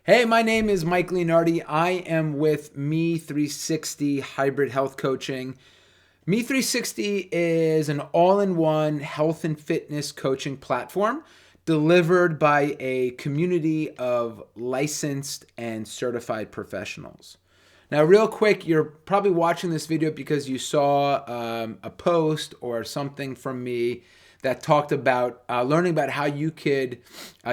Hey, my name is Mike Leonardi. I am with me360 Hybrid Health Coaching. Me360 is an all-in-one health and fitness coaching platform delivered by a community of licensed and certified professionals. Now, real quick, you're probably watching this video because you saw a post or something from me that talked about learning about how you could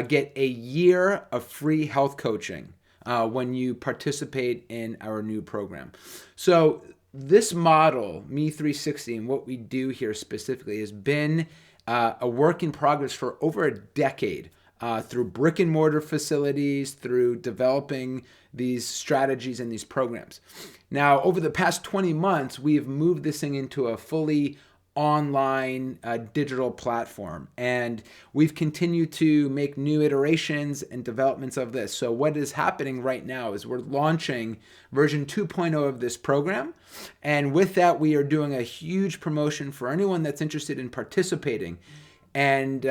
get a year of free health coaching when you participate in our new program. So this model, me360, and what we do here specifically has been a work in progress for over a decade. Through brick and mortar facilities, through developing these strategies and these programs. Now, over the past 20 months, we've moved this thing into a fully online digital platform, and we've continued to make new iterations and developments of this. So what is happening right now is we're launching version 2.0 of this program, and with that, we are doing a huge promotion for anyone that's interested in participating. And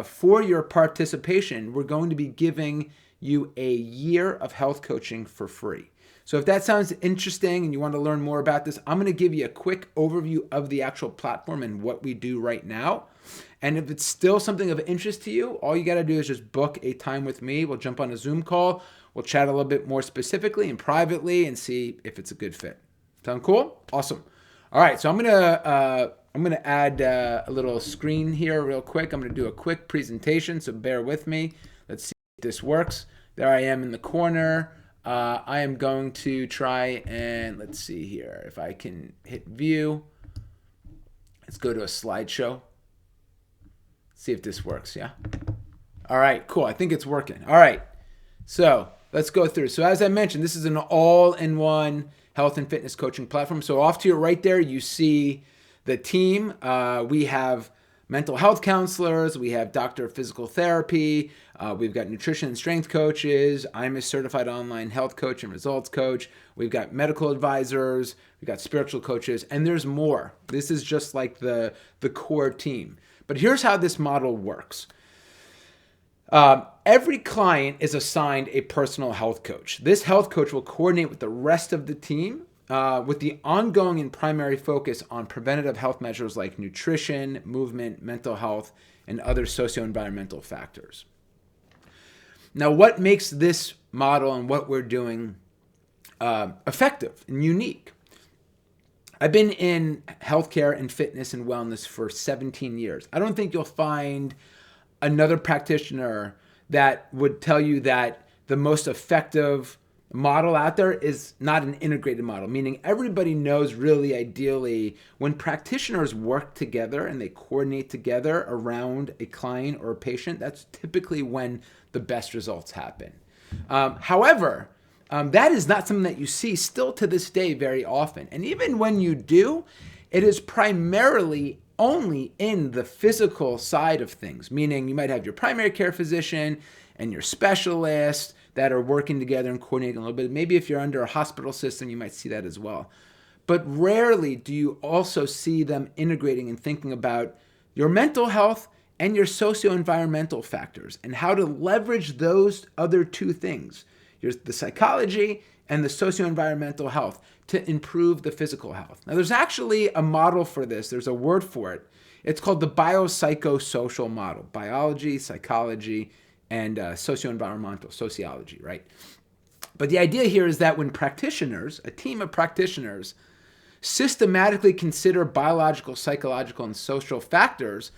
for your participation, we're going to be giving you a year of health coaching for free. So if that sounds interesting and you want to learn more about this, I'm going to give you a quick overview of the actual platform and what we do right now. And if it's still something of interest to you, all you got to do is just book a time with me. We'll jump on a Zoom call. We'll chat a little bit more specifically and privately and see if it's a good fit. Sound cool? Awesome. All right, so I'm gonna add a little screen here real quick. I'm gonna do a quick presentation, so bear with me. Let's see if this works. There I am in the corner. I am going to try and let's see here if I can hit view. Let's go to a slideshow. See if this works, yeah? All right, cool, I think it's working. All right, so let's go through. So as I mentioned, this is an all-in-one health and fitness coaching platform. So off to your right there, you see the team. We have mental health counselors. We have doctor of physical therapy. We've got nutrition and strength coaches. I'm a certified online health coach and results coach. We've got medical advisors. We've got spiritual coaches, and there's more. This is just like the core team. But here's how this model works. Every client is assigned a personal health coach. This health coach will coordinate with the rest of the team with the ongoing and primary focus on preventative health measures like nutrition, movement, mental health, and other socio-environmental factors. Now, what makes this model and what we're doing effective and unique? I've been in healthcare and fitness and wellness for 17 years. I don't think you'll find another practitioner that would tell you that the most effective model out there is not an integrated model, meaning everybody knows really ideally when practitioners work together and they coordinate together around a client or a patient, that's typically when the best results happen. However, that is not something that you see still to this day very often. And even when you do, it is primarily only in the physical side of things, meaning you might have your primary care physician and your specialist that are working together and coordinating a little bit. Maybe if you're under a hospital system, you might see that as well. But rarely do you also see them integrating and thinking about your mental health and your socio-environmental factors and how to leverage those other two things, the psychology and the socio-environmental health, to improve the physical health. Now, there's actually a model for this. There's a word for it. It's called the Biopsychosocial Model. Biology, psychology, and socio-environmental, sociology, right? But the idea here is that when practitioners, a team of practitioners, systematically consider biological, psychological, and social factors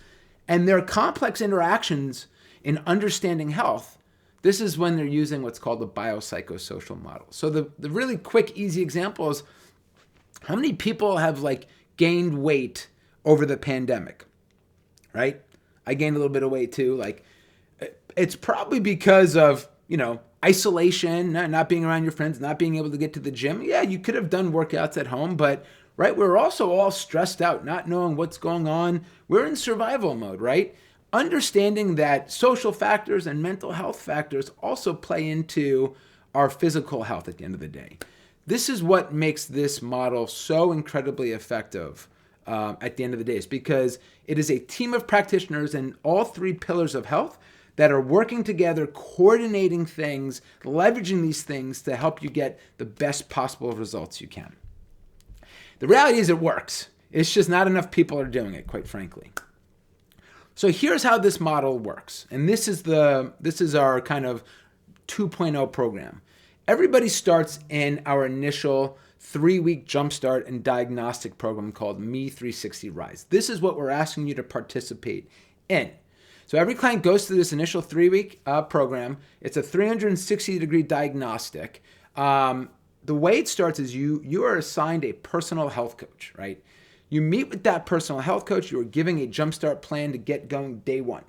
and their complex interactions in understanding health, this is when they're using what's called the biopsychosocial model. So the really quick, easy example is how many people have gained weight over the pandemic, right? I gained a little bit of weight too. It's probably because of, isolation, not being around your friends, not being able to get to the gym. Yeah, you could have done workouts at home, but right, we're also all stressed out, not knowing what's going on. We're in survival mode, right? Understanding that social factors and mental health factors also play into our physical health at the end of the day. This is what makes this model so incredibly effective at the end of the day, is because it is a team of practitioners in all three pillars of health that are working together, coordinating things, leveraging these things to help you get the best possible results you can. The reality is it works. It's just not enough people are doing it, quite frankly. So here's how this model works. And this is our kind of 2.0 program. Everybody starts in our initial 3-week jumpstart and diagnostic program called me360 Rise. This is what we're asking you to participate in. So every client goes through this initial 3-week program. It's a 360-degree diagnostic. The way it starts is you are assigned a personal health coach, right? You meet with that personal health coach. You are giving a jumpstart plan to get going day one.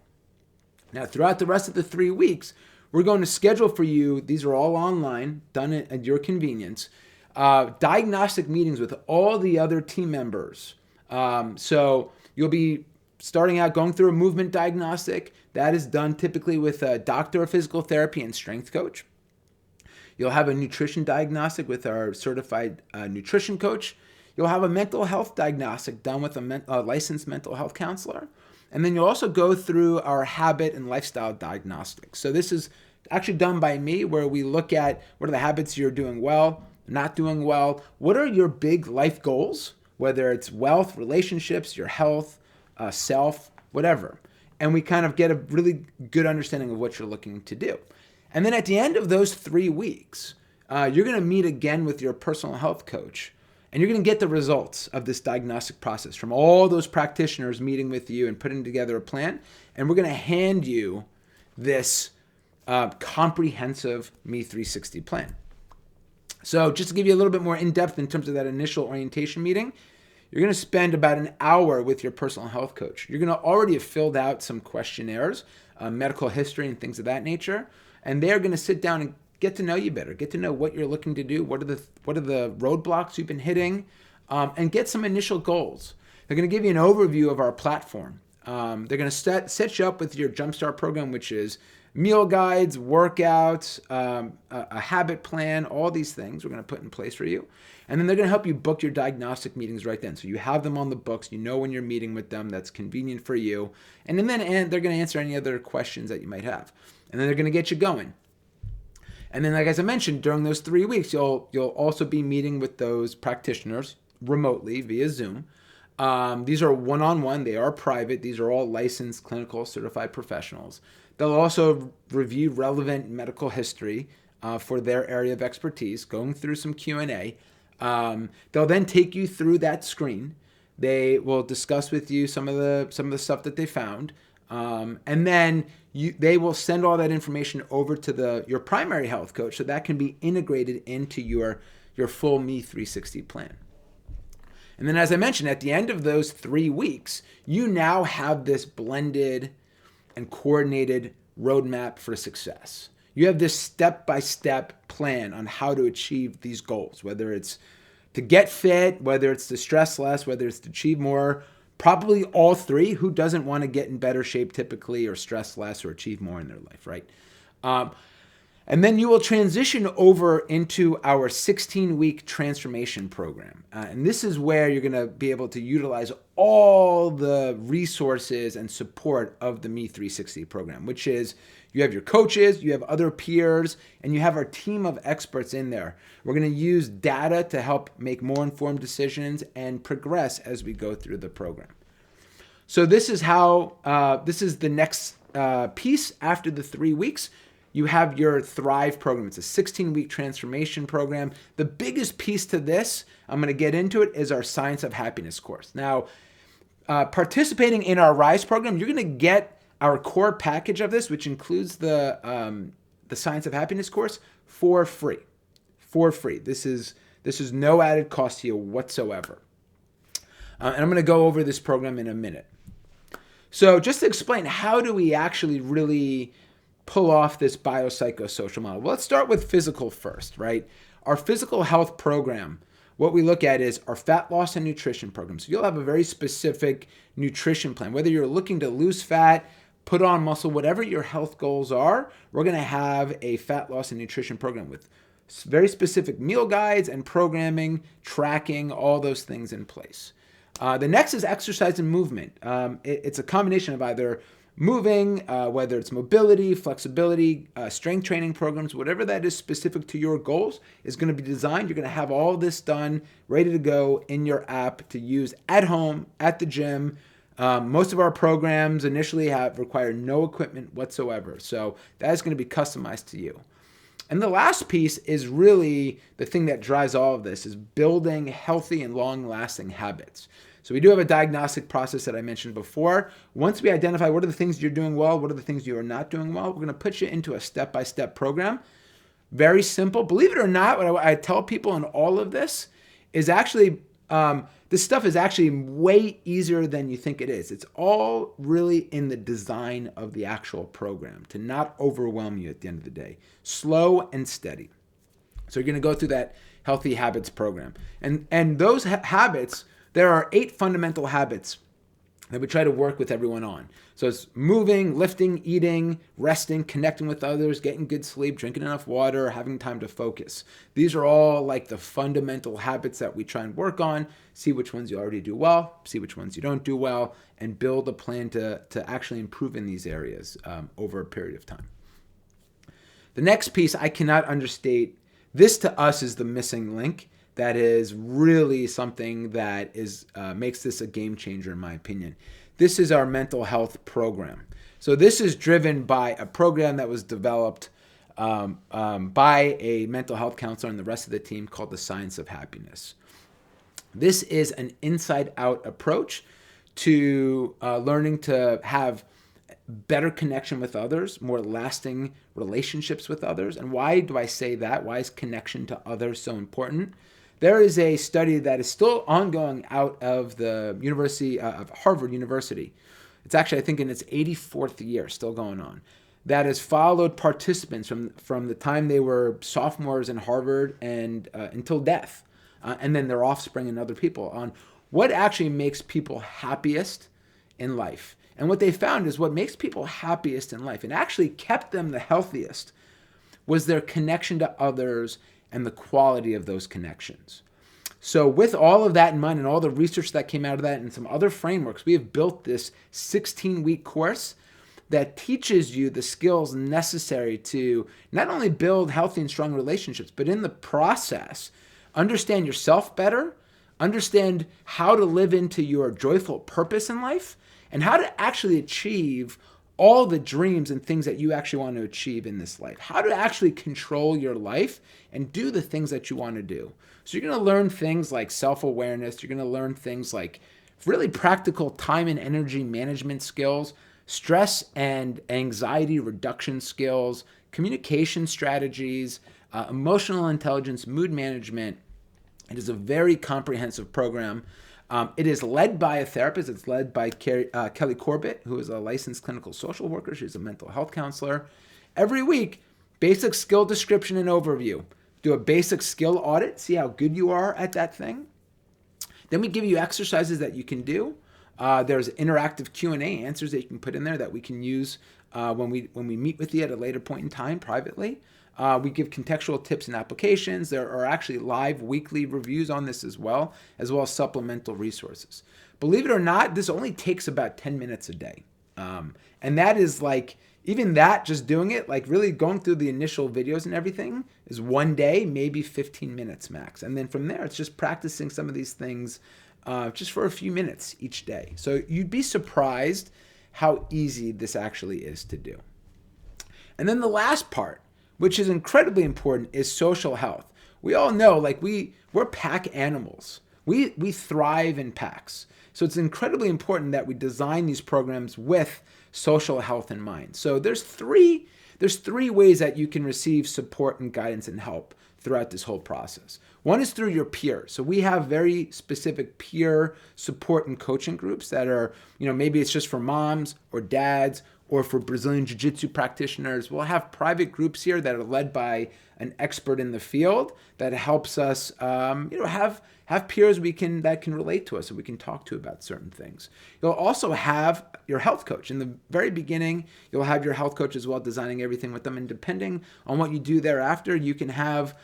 Now, throughout the rest of the 3 weeks, we're going to schedule for you, these are all online, done at your convenience, diagnostic meetings with all the other team members. So you'll be starting out going through a movement diagnostic. That is done typically with a doctor of physical therapy and strength coach. You'll have a nutrition diagnostic with our certified nutrition coach. You'll have a mental health diagnostic done with a licensed mental health counselor. And then you'll also go through our habit and lifestyle diagnostics. So this is actually done by me, where we look at what are the habits you're doing well, not doing well. What are your big life goals, whether it's wealth, relationships, your health, self, whatever. And we kind of get a really good understanding of what you're looking to do. And then at the end of those 3 weeks, you're going to meet again with your personal health coach. And you're going to get the results of this diagnostic process from all those practitioners meeting with you and putting together a plan. And we're going to hand you this comprehensive me360 plan. So just to give you a little bit more in-depth in terms of that initial orientation meeting, you're going to spend about an hour with your personal health coach. You're going to already have filled out some questionnaires, medical history and things of that nature. And they're going to sit down and get to know you better, get to know what you're looking to do, what are the roadblocks you've been hitting, and get some initial goals. They're going to give you an overview of our platform. They're going to set you up with your Jumpstart program, which is meal guides, workouts, a habit plan, all these things we're going to put in place for you. And then they're going to help you book your diagnostic meetings right then. So you have them on the books. You know when you're meeting with them. That's convenient for you. And then they're going to answer any other questions that you might have. And then they're going to get you going. And then, like as I mentioned, during those 3 weeks, you'll also be meeting with those practitioners remotely via Zoom. These are one-on-one. They are private. These are all licensed, clinical, certified professionals. They'll also review relevant medical history for their area of expertise, going through some Q&A. They'll then take you through that screen. They will discuss with you some of the stuff that they found. And then they will send all that information over to your primary health coach, so that can be integrated into your full me360 plan. And then, as I mentioned, at the end of those 3 weeks, you now have this blended and coordinated roadmap for success. You have this step-by-step plan on how to achieve these goals, whether it's to get fit, whether it's to stress less, whether it's to achieve more. Probably all three. Who doesn't want to get in better shape typically, or stress less, or achieve more in their life, right? And then you will transition over into our 16-week transformation program. And this is where you're going to be able to utilize all the resources and support of the me360 program, which is you have your coaches, you have other peers, and you have our team of experts in there. We're going to use data to help make more informed decisions and progress as we go through the program. So this is the next piece after the 3 weeks. You have your Thrive program. It's a 16-week transformation program. The biggest piece to this, I'm going to get into it, is our Science of Happiness course. Now, participating in our Rise program, you're going to get our core package of this, which includes the Science of Happiness course, for free. For free. This is no added cost to you whatsoever. And I'm going to go over this program in a minute. So just to explain, how do we actually really pull off this biopsychosocial model? Well, let's start with physical first, right? Our physical health program, what we look at is our fat loss and nutrition program. So you'll have a very specific nutrition plan. Whether you're looking to lose fat, put on muscle, whatever your health goals are, we're going to have a fat loss and nutrition program with very specific meal guides and programming, tracking, all those things in place. The next is exercise and movement. It's a combination of either moving, whether it's mobility, flexibility, strength training programs, whatever that is specific to your goals is going to be designed. You're going to have all this done, ready to go in your app to use at home, at the gym. Most of our programs initially require no equipment whatsoever. So that is going to be customized to you. And the last piece is really the thing that drives all of this, is building healthy and long-lasting habits. So we do have a diagnostic process that I mentioned before. Once we identify what are the things you're doing well, what are the things you are not doing well, we're going to put you into a step-by-step program. Very simple. Believe it or not, what I tell people in all of this is actually, this stuff is actually way easier than you think it is. It's all really in the design of the actual program to not overwhelm you at the end of the day. Slow and steady. So you're going to go through that healthy habits program. And those habits, there are 8 fundamental habits that we try to work with everyone on. So it's moving, lifting, eating, resting, connecting with others, getting good sleep, drinking enough water, having time to focus. These are all like the fundamental habits that we try and work on, see which ones you already do well, see which ones you don't do well, and build a plan to actually improve in these areas over a period of time. The next piece, I cannot understate. This to us is the missing link. That is really something that is makes this a game changer, in my opinion. This is our mental health program. So this is driven by a program that was developed by a mental health counselor and the rest of the team called the Science of Happiness. This is an inside-out approach to learning to have better connection with others, more lasting relationships with others. And why do I say that? Why is connection to others so important? There is a study that is still ongoing out of the University of Harvard University. It's actually, I think, in its 84th year, still going on. That has followed participants from the time they were sophomores in Harvard and until death, and then their offspring and other people, on what actually makes people happiest in life. And what they found is what makes people happiest in life and actually kept them the healthiest was their connection to others and the quality of those connections. So with all of that in mind and all the research that came out of that and some other frameworks, we have built this 16-week course that teaches you the skills necessary to not only build healthy and strong relationships, but in the process, understand yourself better, understand how to live into your joyful purpose in life, and how to actually achieve all the dreams and things that you actually want to achieve in this life. How to actually control your life and do the things that you want to do. So you're going to learn things like self-awareness. You're going to learn things like really practical time and energy management skills, stress and anxiety reduction skills, communication strategies, emotional intelligence, mood management. It is a very comprehensive program. It is led by a therapist. It's led by Kelly Corbett, who is a licensed clinical social worker. She's a mental health counselor. Every week, basic skill description and overview. Do a basic skill audit, see how good you are at that thing. Then we give you exercises that you can do. There's interactive Q&A answers that you can put in there that we can use when we meet with you at a later point in time privately. We give contextual tips and applications. There are actually live weekly reviews on this as well as supplemental resources. Believe it or not, this only takes about 10 minutes a day. And that is like, even that, just doing it, like really going through the initial videos and everything is one day, maybe 15 minutes max. And then from there, it's just practicing some of these things just for a few minutes each day. So you'd be surprised how easy this actually is to do. And then the last part, which is incredibly important, is social health. We all know, like we're pack animals. We thrive in packs. So it's incredibly important that we design these programs with social health in mind. So there's three ways that you can receive support and guidance and help throughout this whole process. One is through your peers. So we have very specific peer support and coaching groups that are, maybe it's just for moms or dads or for Brazilian Jiu-Jitsu practitioners. We'll have private groups here that are led by an expert in the field that helps us, have peers that can relate to us and we can talk to about certain things. You'll also have your health coach. In the very beginning, you'll have your health coach as well, designing everything with them. And depending on what you do thereafter, you can have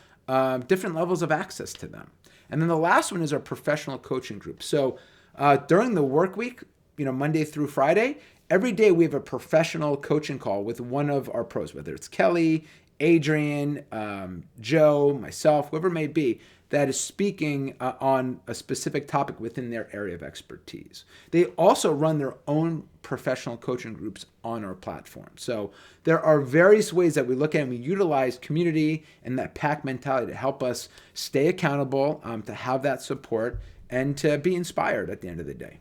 different levels of access to them. And then the last one is our professional coaching group. So during the work week, Monday through Friday, every day we have a professional coaching call with one of our pros, whether it's Kelly, Adrian, Joe, myself, whoever it may be, that is speaking on a specific topic within their area of expertise. They also run their own professional coaching groups on our platform. So there are various ways that we look at and we utilize community and that pack mentality to help us stay accountable, to have that support, and to be inspired at the end of the day.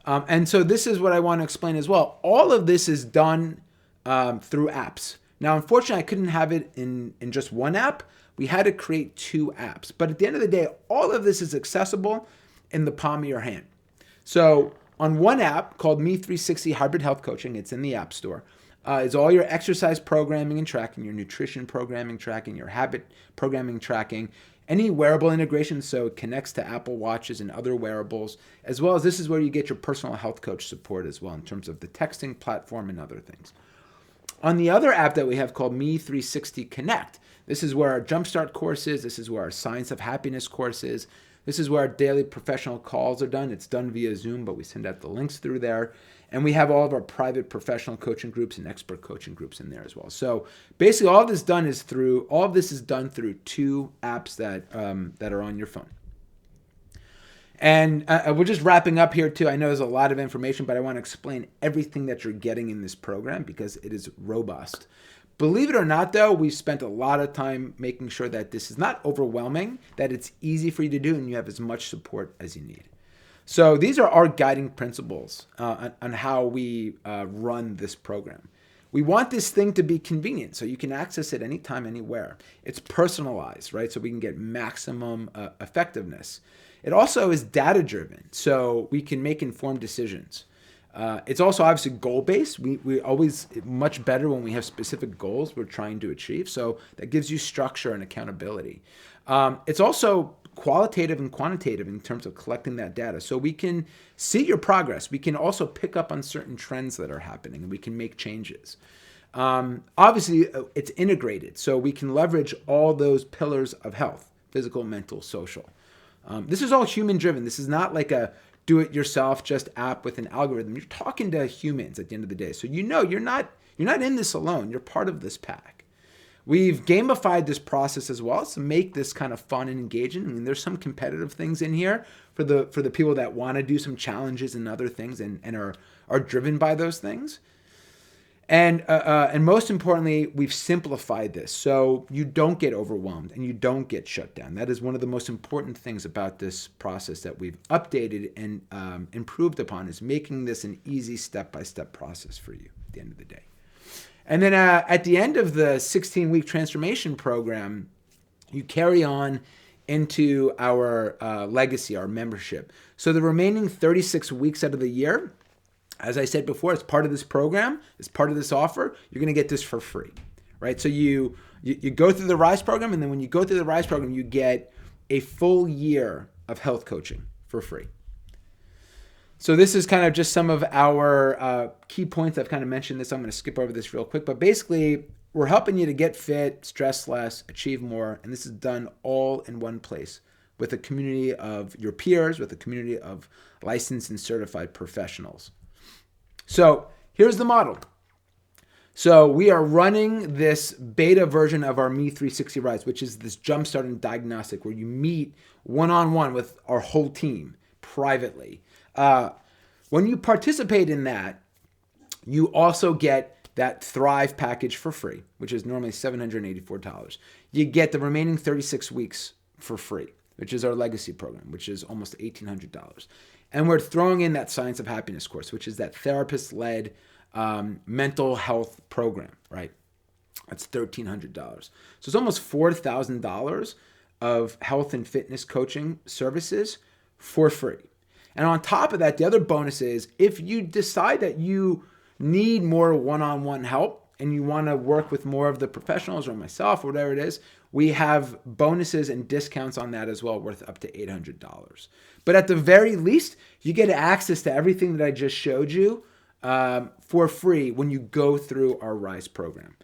And so this is what I want to explain as well. All of this is done through apps. Now, unfortunately, I couldn't have it in just one app. We had to create 2 apps. But at the end of the day, all of this is accessible in the palm of your hand. So on one app called me360 Hybrid Health Coaching, it's in the App Store, is all your exercise programming and tracking, your nutrition programming tracking, your habit programming tracking, any wearable integration, so it connects to Apple Watches and other wearables, as well as this is where you get your personal health coach support as well in terms of the texting platform and other things. On the other app that we have called me360 Connect, this is where our Jumpstart course is. This is where our Science of Happiness course is. This is where our daily professional calls are done. It's done via Zoom, but we send out the links through there. And we have all of our private professional coaching groups and expert coaching groups in there as well. So basically all of this is done through 2 apps that are on your phone. And we're just wrapping up here too. I know there's a lot of information, but I want to explain everything that you're getting in this program because it is robust. Believe it or not, though, we've spent a lot of time making sure that this is not overwhelming, that it's easy for you to do, and you have as much support as you need. So these are our guiding principles on how we run this program. We want this thing to be convenient, so you can access it anytime, anywhere. It's personalized, right? So we can get maximum effectiveness. It also is data-driven, so we can make informed decisions. It's also obviously goal-based. We always much better when we have specific goals we're trying to achieve. So that gives you structure and accountability. It's also qualitative and quantitative in terms of collecting that data. So we can see your progress. We can also pick up on certain trends that are happening and we can make changes. Obviously, it's integrated. So we can leverage all those pillars of health, physical, mental, social. This is all human-driven. This is not like a do-it-yourself just app with an algorithm. You're talking to humans at the end of the day. So you know you're not in this alone. You're part of this pack. We've gamified this process as well to make this kind of fun and engaging. I mean, there's some competitive things in here for the people that want to do some challenges and other things and are driven by those things. And most importantly, we've simplified this so you don't get overwhelmed and you don't get shut down. That is one of the most important things about this process that we've updated and improved upon, is making this an easy step-by-step process for you at the end of the day. And then at the end of the 16-week transformation program, you carry on into our legacy, our membership. So the remaining 36 weeks out of the year, as I said before, as part of this program, as part of this offer, you're going to get this for free, right? So you go through the RISE program, and then when you go through the RISE program, you get a full year of health coaching for free. So this is kind of just some of our key points. I've kind of mentioned this. I'm going to skip over this real quick, but basically, we're helping you to get fit, stress less, achieve more, and this is done all in one place with a community of your peers, with a community of licensed and certified professionals. So here's the model. So we are running this beta version of our me360 Rise, which is this jumpstart and diagnostic where you meet one-on-one with our whole team privately. When you participate in that, you also get that Thrive package for free, which is normally $784. You get the remaining 36 weeks for free, which is our legacy program, which is almost $1,800. And we're throwing in that Science of Happiness course, which is that therapist-led mental health program, right? That's $1,300. So it's almost $4,000 of health and fitness coaching services for free. And on top of that, the other bonus is if you decide that you need more one-on-one help and you want to work with more of the professionals or myself or whatever it is, we have bonuses and discounts on that as well, worth up to $800. But at the very least, you get access to everything that I just showed you for free when you go through our RISE program.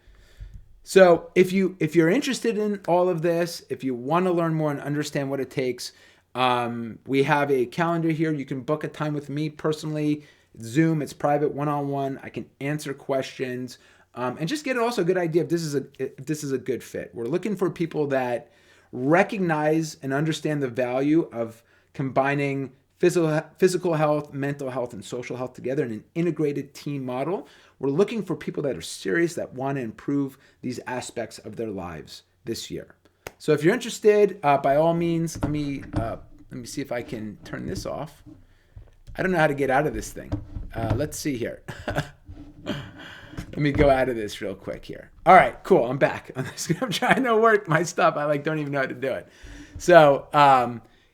So if you're interested in all of this, if you want to learn more and understand what it takes, we have a calendar here. You can book a time with me personally It's Zoom, it's private, one-on-one. I can answer questions and just get also a good idea if this is a good fit. We're looking for people that recognize and understand the value of combining physical health, mental health, and social health together in an integrated team model. We're looking for people that are serious, that want to improve these aspects of their lives this year. So if you're interested, by all means, let me see if I can turn this off. I don't know how to get out of this thing. Let's see here. Let me go out of this real quick here. All right, cool. I'm back. I'm trying to work my stuff. I don't even know how to do it. So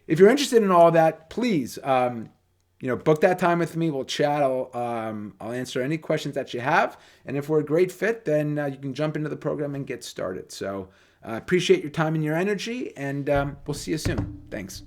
if you're interested in all that, please, book that time with me. We'll chat. I'll answer any questions that you have. And if we're a great fit, then you can jump into the program and get started. So appreciate your time and your energy, and we'll see you soon. Thanks.